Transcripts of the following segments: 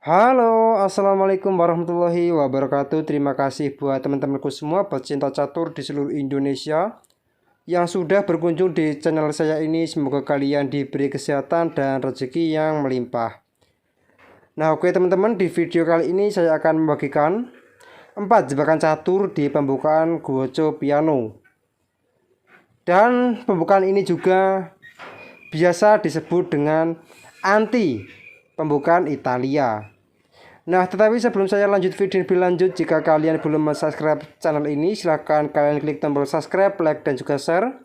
Halo, assalamualaikum warahmatullahi wabarakatuh. Terima kasih buat teman-temanku semua pecinta catur di seluruh Indonesia yang sudah berkunjung di channel saya ini. Semoga kalian diberi kesehatan dan rezeki yang melimpah. Nah, oke teman-teman, di video kali ini saya akan membagikan 4 jebakan catur di pembukaan Gocho Piano. Dan pembukaan ini juga biasa disebut dengan anti pembukaan Italia. Nah, tetapi sebelum saya lanjut video lebih lanjut, jika kalian belum subscribe channel ini, silahkan kalian klik tombol subscribe, like, dan juga share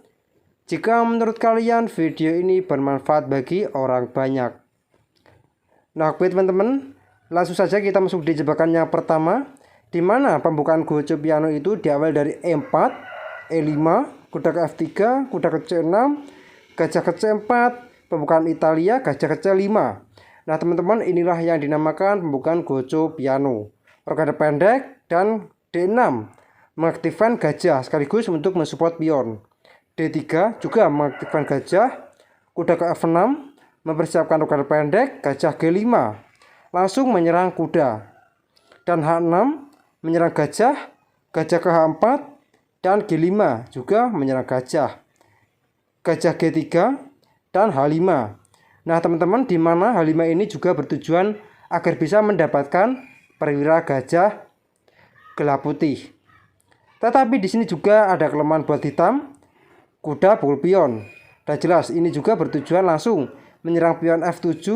jika menurut kalian video ini bermanfaat bagi orang banyak. Nah, oke teman-teman, langsung saja kita masuk di jebakan yang pertama, di mana pembukaan Gocho Piano itu diawal dari E4, E5, kuda ke F3, kuda ke C6, gajah ke C4, pembukaan Italia, gajah ke C5. Nah teman-teman, inilah yang dinamakan pembukaan Gocho Piano. Rokade pendek dan D6 mengaktifkan gajah sekaligus untuk mensupport pion. D3 juga mengaktifkan gajah. Kuda ke F6 mempersiapkan rokade pendek, gajah G5 langsung menyerang kuda. Dan H6 menyerang gajah, gajah ke H4 dan G5 juga menyerang gajah. Gajah G3 dan H5. Nah teman-teman, di mana H5 ini juga bertujuan agar bisa mendapatkan perwira gajah gelap putih. Tetapi di sini juga ada kelemahan buat hitam, kuda pukul pion. Dan jelas ini juga bertujuan langsung menyerang pion F7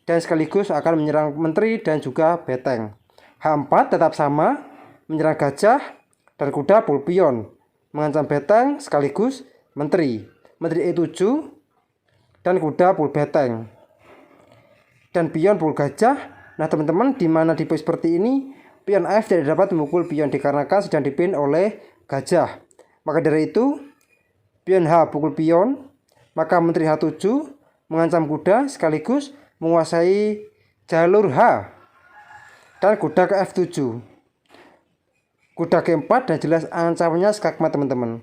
dan sekaligus akan menyerang menteri dan juga beteng. H4 tetap sama, menyerang gajah dan kuda pukul pion, mengancam beteng sekaligus menteri. Menteri E7 dan kuda pukul beteng dan pion pukul gajah. Nah teman-teman, di mana di posisi seperti ini pion F tidak dapat memukul pion dikarenakan sedang dipin oleh gajah. Maka dari itu pion H pukul pion, maka menteri H7 mengancam kuda sekaligus menguasai jalur H dan kuda ke F7, kuda G4 dan jelas ancamannya skakmat teman-teman.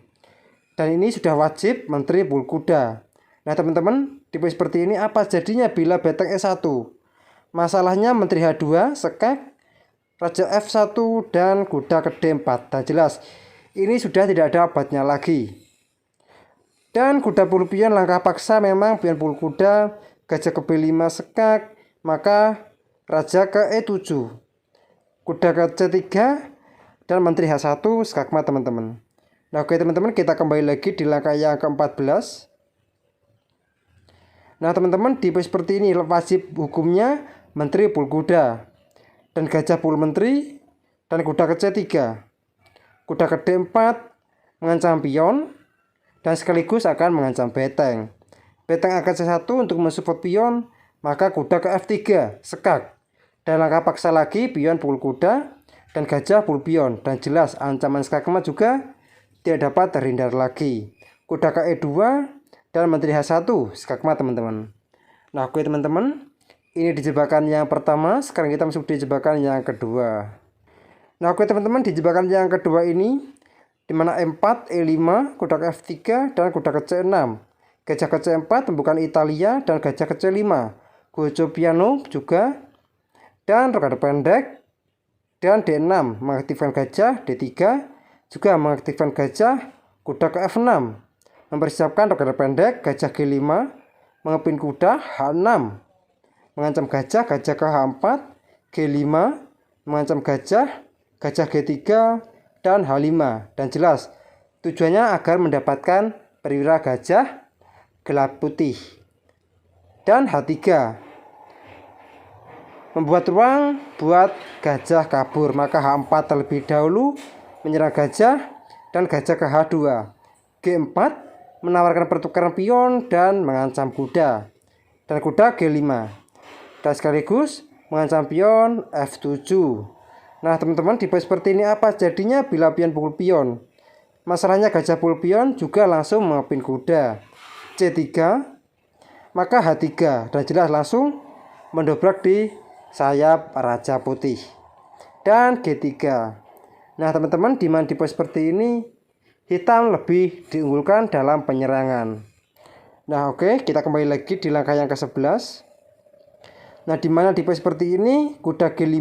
Dan ini sudah wajib menteri pukul kuda. Nah teman-teman, tipe seperti ini apa jadinya bila beteng E1? Masalahnya menteri H2, skak, raja F1 dan kuda ke D4. Dan jelas ini sudah tidak ada obatnya lagi. Dan kuda pukul pion langkah paksa memang, pion pukul kuda, gajah ke B5 skak, maka raja ke E7, kuda ke C3 dan menteri H1 skakmat teman-teman. Nah oke teman-teman, kita kembali lagi di langkah yang ke-14. Nah teman-teman, di posisi seperti ini wajib hukumnya menteri pukul kuda dan gajah pukul menteri dan kuda ke C3, kuda ke D4 mengancam pion dan sekaligus akan mengancam beteng. Beteng akan C1 untuk mensupport pion, maka kuda ke F3 skak dan langkah paksa lagi pion pukul kuda dan gajah pukul pion. Dan jelas ancaman skakmat juga tidak dapat terhindar lagi. Kuda ke E2 dan menteri H1 skakmat teman-teman. Nah oke teman-teman, ini di jebakan yang pertama. Sekarang kita masuk di jebakan yang kedua. Nah oke teman-teman, di jebakan yang kedua ini dimana E4, E5, kuda ke F3 dan kuda ke C6, gajah ke C4 pembukaan Italia dan gajah ke C5, Gocho Piano juga, dan rokade pendek dan D6 mengaktifkan gajah, D3 juga mengaktifkan gajah, kuda ke F6 mempersiapkan rokade pendek, gajah G5 mengepin kuda, H6 mengancam gajah, gajah ke H4, G5 mengancam gajah, gajah G3 dan H5. Dan jelas tujuannya agar mendapatkan perwira gajah gelap putih. Dan H3 membuat ruang buat gajah kabur, maka H4 terlebih dahulu menyerang gajah dan gajah ke H2. G4 menawarkan pertukaran pion dan mengancam kuda dan kuda G5 dan sekaligus mengancam pion F7. Nah teman-teman, di posisi seperti ini apa jadinya bila pion pukul pion? Masalahnya gajah pukul pion juga langsung mengepin kuda. C3 maka H3 dan jelas langsung mendobrak di sayap raja putih. Dan G3. Nah teman-teman, di mana di posisi seperti ini hitam lebih diunggulkan dalam penyerangan. Nah oke, kita kembali lagi di langkah yang ke-11. Nah, di mana di posisi seperti ini kuda G5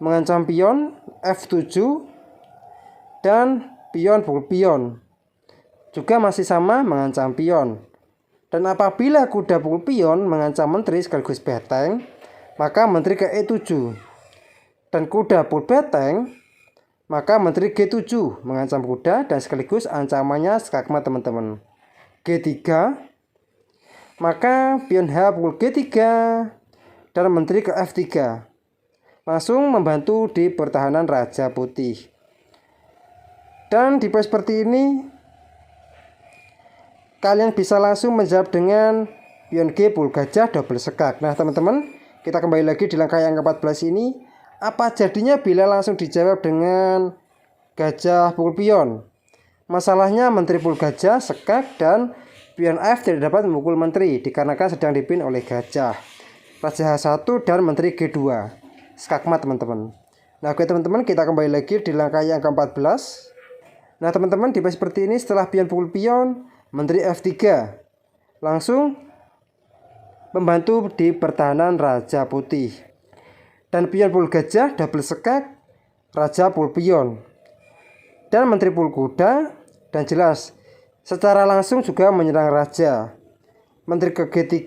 mengancam pion F7 dan pion pukul pion juga masih sama mengancam pion. Dan apabila kuda pukul pion mengancam menteri sekaligus beteng, maka menteri ke E7. Dan kuda pukul beteng, maka menteri G7 mengancam kuda dan sekaligus ancamannya skakmat teman-teman. G3, maka pion H pukul G3 dan menteri ke F3. Langsung membantu di pertahanan Raja Putih. Dan di posisi seperti ini kalian bisa langsung menjawab dengan pion G pukul gajah double sekak. Nah teman-teman, kita kembali lagi di langkah yang ke-14 ini. Apa jadinya bila langsung dijawab dengan gajah pukul pion? Masalahnya menteri pukul gajah sekak dan pion F tidak dapat memukul menteri dikarenakan sedang dipimpin oleh gajah. Raja H1 dan menteri G2 skakmat teman-teman. Nah oke teman-teman, kita kembali lagi di langkah yang ke-14. Nah teman-teman, di posisi seperti ini setelah pion pukul pion, menteri F3 langsung membantu di pertahanan Raja Putih. Dan pion pukul gajah double sekak, raja pukul pion. Dan menteri pukul kuda, dan jelas secara langsung juga menyerang raja. Menteri ke G3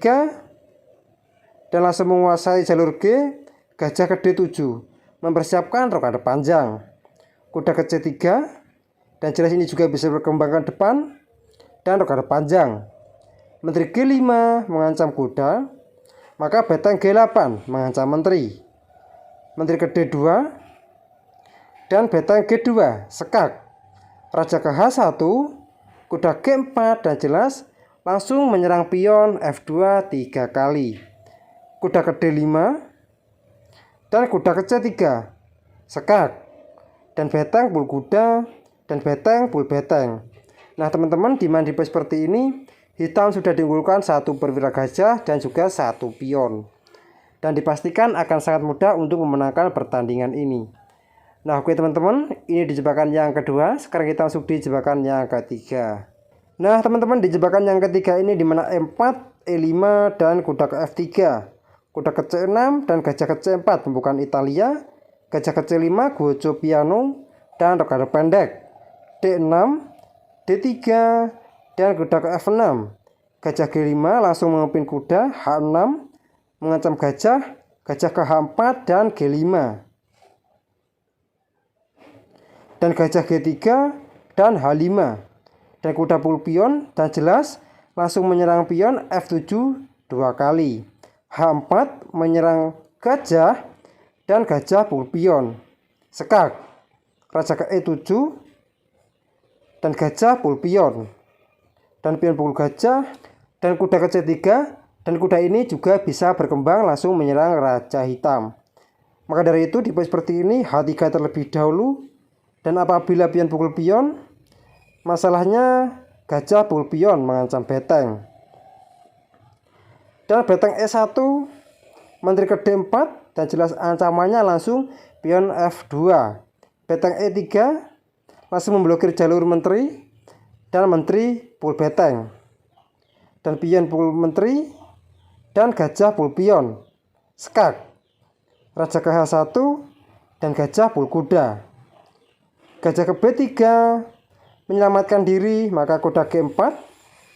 dan langsung menguasai jalur G, gajah ke D7 mempersiapkan rokade panjang. Kuda ke C3 dan jelas ini juga bisa berkembangkan depan dan rokade panjang. Menteri G5 mengancam kuda, maka beteng G8 mengancam menteri. Menteri ke D2 dan beteng G2 sekak. Raja ke H1, kuda G4 dan jelas langsung menyerang pion F2 3 kali. Kuda ke D5 dan kuda ke C3 sekak. Dan beteng pukul kuda dan beteng pukul beteng. Nah teman-teman, di mana di posisi seperti ini hitam sudah diunggulkan satu perwira gajah dan juga satu pion, dan dipastikan akan sangat mudah untuk memenangkan pertandingan ini. Nah oke teman-teman, ini di jebakan yang kedua. Sekarang kita masuk di jebakan yang ketiga. Nah teman-teman, di jebakan yang ketiga ini di mana E4, E5 dan kuda ke F3, kuda ke C6 dan gajah ke C4 pembukaan Italia, gajah ke C5 gojo piano dan rokade pendek, D6, D3 dan kuda ke F6. Gajah G5 langsung memimpin kuda, H6 mengancam gajah, gajah ke H4 dan G5. Dan gajah G3 dan H5. Dan kuda pukul pion dan jelas langsung menyerang pion F7 dua kali. H4 menyerang gajah dan gajah pukul pion sekak. Raja ke E7 dan gajah pukul pion. Dan pion pukul gajah dan kuda ke C3, dan kuda ini juga bisa berkembang langsung menyerang raja hitam. Maka dari itu di posisi seperti ini H3 terlebih dahulu, dan apabila pion pukul pion, masalahnya gajah pukul pion mengancam beteng. Dan beteng E1 menteri ke D4 dan jelas ancamannya langsung pion F2. Beteng E3 langsung memblokir jalur menteri dan menteri pukul beteng. Dan pion pukul menteri dan gajah pukul pion sekak. Raja ke H1 dan gajah pukul kuda. Gajah ke B3 menyelamatkan diri, maka kuda G4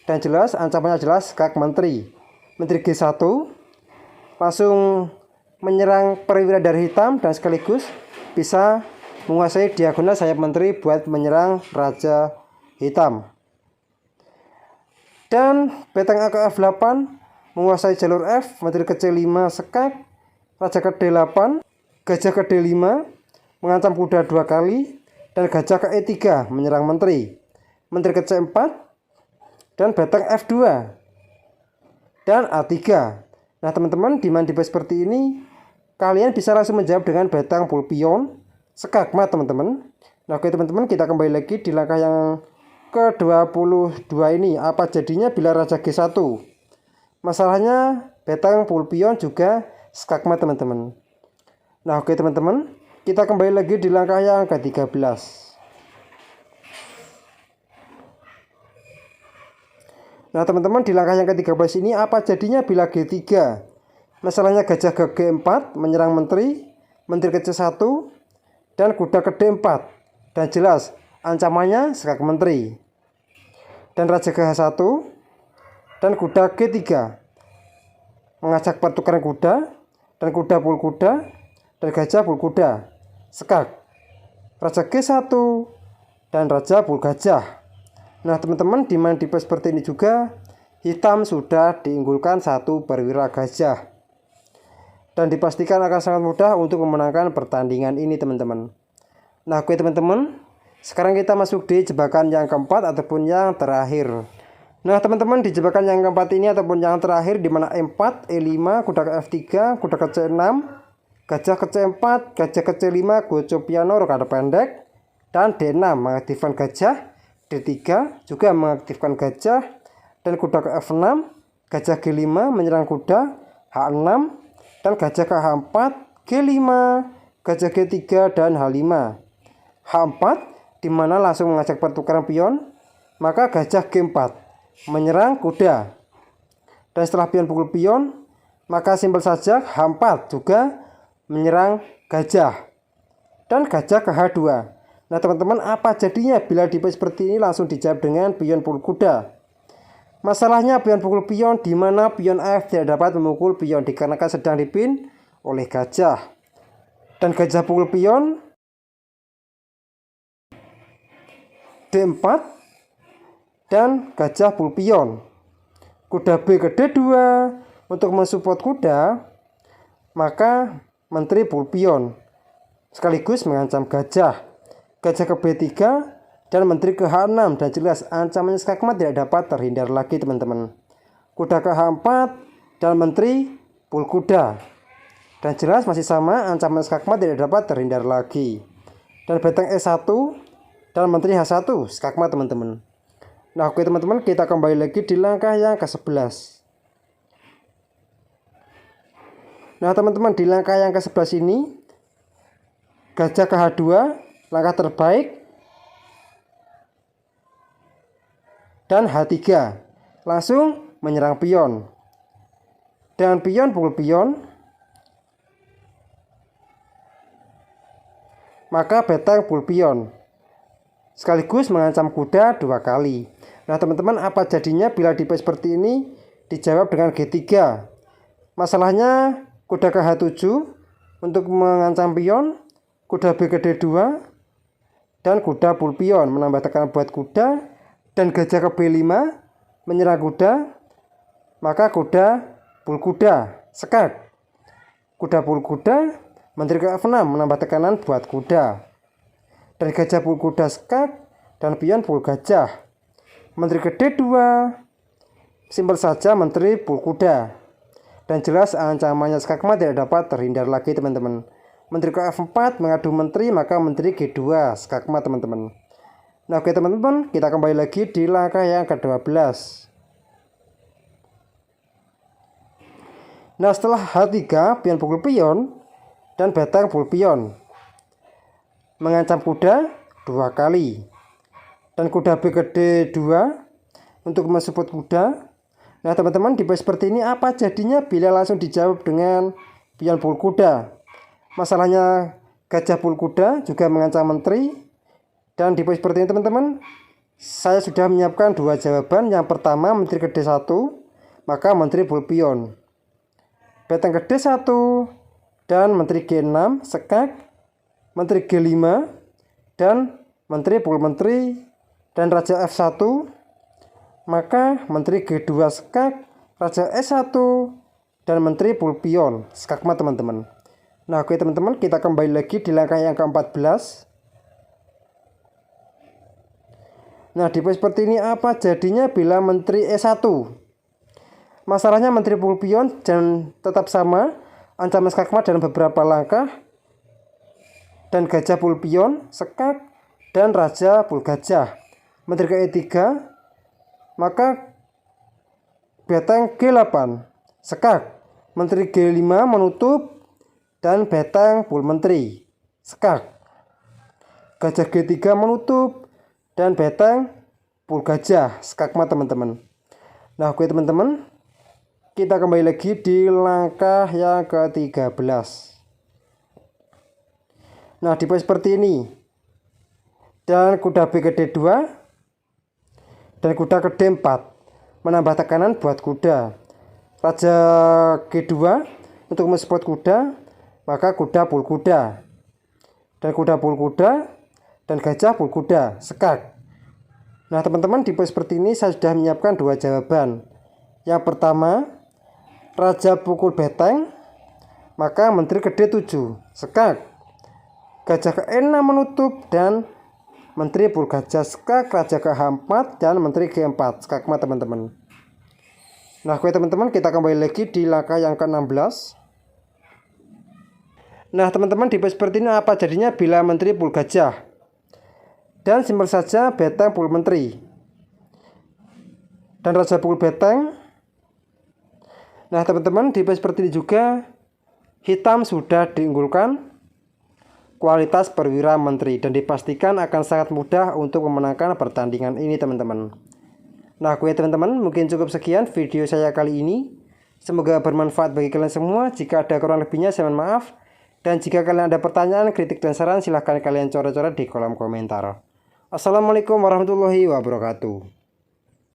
dan jelas ancamannya jelas sekak menteri. Menteri G1 langsung menyerang perwira dari hitam dan sekaligus bisa menguasai diagonal sayap menteri buat menyerang raja hitam. Dan beteng A ke F8 menguasai jalur F, menteri ke C5 sekak, raja ke D8, gajah ke D5 mengancam kuda dua kali, dan gajah ke E3 menyerang menteri. Menteri ke C4 dan beteng F2 dan A3. Nah teman-teman, di mana di posisi seperti ini kalian bisa langsung menjawab dengan beteng pukul pion sekak mat teman-teman. Nah oke teman-teman, kita kembali lagi di langkah yang ke-22 ini. Apa jadinya bila raja G1? Masalahnya beteng pukul pion juga sekak mat teman-teman. Nah oke teman-teman, kita kembali lagi di langkah yang ke-13. Nah teman-teman, di langkah yang ke-13 ini apa jadinya bila G3? Masalahnya gajah ke G4 menyerang menteri, menteri ke C1, dan kuda ke D4. Dan jelas ancamannya skak menteri. Dan raja ke H1 dan kuda G3 mengajak pertukaran kuda, dan kuda pul kuda, dan gajah pul kuda, skak. Raja G1 dan raja pul gajah. Nah teman-teman, di main tipe seperti ini juga hitam sudah diunggulkan satu perwira gajah, dan dipastikan akan sangat mudah untuk memenangkan pertandingan ini teman-teman. Nah oke teman-teman, sekarang kita masuk di jebakan yang keempat ataupun yang terakhir. Nah teman-teman, di jebakan yang keempat ini ataupun yang terakhir, di mana E4, E5, kuda ke F3, kuda ke C6, gajah ke C4, gajah ke C5, goco piano, rokade pendek, dan D6 mengaktifkan gajah, D3 juga mengaktifkan gajah, dan kuda ke F6, gajah G5 menyerang kuda, H6, dan gajah ke H4, G5, gajah G3, dan H5. H4 dimana langsung mengajak pertukaran pion, maka gajah G4 menyerang kuda. Dan setelah pion pukul pion, maka simpel saja H4 juga menyerang gajah. Dan gajah ke H2. Nah teman-teman, apa jadinya bila di seperti ini? Langsung dijawab dengan pion pukul kuda. Masalahnya pion pukul pion, di mana pion F tidak dapat memukul pion dikarenakan sedang dipin oleh gajah. Dan gajah pukul pion, D4, dan gajah pukul pion. Kuda B ke D2 untuk mensupport kuda, maka menteri pukul pion sekaligus mengancam gajah. Gajah ke B3 dan menteri ke H6, dan jelas ancaman skakmat tidak dapat terhindar lagi teman-teman. Kuda ke H4 dan menteri pukul kuda, dan jelas masih sama, ancaman skakmat tidak dapat terhindar lagi. Dan benteng E1 dan menteri H1 skakmat teman-teman. Nah oke teman-teman, kita kembali lagi di langkah yang ke-11. Nah teman-teman, di langkah yang ke-11 ini gajah ke H2, langkah terbaik, dan H3 langsung menyerang pion. Dan pion pukul pion, maka benteng pukul pion sekaligus mengancam kuda 2 kali. Nah teman-teman, apa jadinya bila di seperti ini? Dijawab dengan G3. Masalahnya kuda ke H7 untuk mengancam pion, kuda B ke D2, dan kuda pukul pion menambah tekanan buat kuda, dan gajah ke B5 menyerang kuda, maka kuda pukul kuda, skak. Kuda pukul kuda, menteri ke F6 menambah tekanan buat kuda, dan gajah pukul kuda, skak, dan pion pukul gajah. Menteri ke D2, simpel saja menteri pukul kuda, dan jelas ancamannya skakmat tidak dapat terhindar lagi teman-teman. Menteri ke F4 mengadu menteri, maka menteri G2 skakmat teman-teman. Nah oke teman-teman, kita kembali lagi di langkah yang ke-12. Nah setelah H3, pion pukul pion, dan benteng pukul pion mengancam kuda 2 kali. Dan kuda B ke D2 untuk mensupport kuda. Nah teman-teman, di seperti ini apa jadinya bila langsung dijawab dengan pion pukul kuda? Masalahnya gajah pukul kuda juga mengancam menteri. Dan di seperti ini teman-teman, saya sudah menyiapkan 2 jawaban. Yang pertama menteri ke D1, maka menteri pukul pion. Benteng ke D1 dan menteri G6 skak, menteri G5 dan menteri pukul menteri, dan raja F1, maka menteri G2 skak, raja S1, dan menteri pukul pion skakmat teman-teman. Nah oke teman-teman, kita kembali lagi di langkah yang ke-14. Nah di seperti ini apa jadinya bila menteri E1? Masalahnya menteri pukul pion dan tetap sama, ancaman skakmat dalam beberapa langkah, dan gajah pukul pion, skak, dan raja pukul gajah. Menteri ke E3, maka benteng G8 skak, menteri G5 menutup, dan benteng pukul menteri skak. Gajah G3 menutup, dan benteng pukul gajah skakmat teman-teman. Nah oke teman-teman, kita kembali lagi di langkah yang ke-13. Nah, di posisi seperti ini. Dan kuda B ke D2 dan kuda ke D4. Menambah tekanan buat kuda. Raja G2 untuk mensupport kuda, maka kuda pul kuda. Dan kuda pul kuda dan gajah pul kuda, skak. Nah, teman-teman, di posisi seperti ini saya sudah menyiapkan dua jawaban. Yang pertama, raja pukul beteng, maka menteri ke D7, skak. Gajah ke E6 menutup dan menteri pul gajah, skak. Raja ke H4 dan menteri G4, skak, teman-teman. Nah, oke teman-teman, kita kembali lagi di langkah yang ke-16. Nah, teman-teman, di posisi seperti ini apa jadinya bila menteri pul gajah? Dan simpel saja, beteng pul menteri. Dan raja pukul beteng. Nah, teman-teman, di posisi seperti ini juga hitam sudah diunggulkan kualitas perwira menteri dan dipastikan akan sangat mudah untuk memenangkan pertandingan ini, teman-teman. Nah, oke teman-teman, mungkin cukup sekian video saya kali ini. Semoga bermanfaat bagi kalian semua. Jika ada kurang lebihnya saya mohon maaf. Dan jika kalian ada pertanyaan, kritik, dan saran, silahkan kalian coret-coret di kolom komentar. Assalamualaikum warahmatullahi wabarakatuh.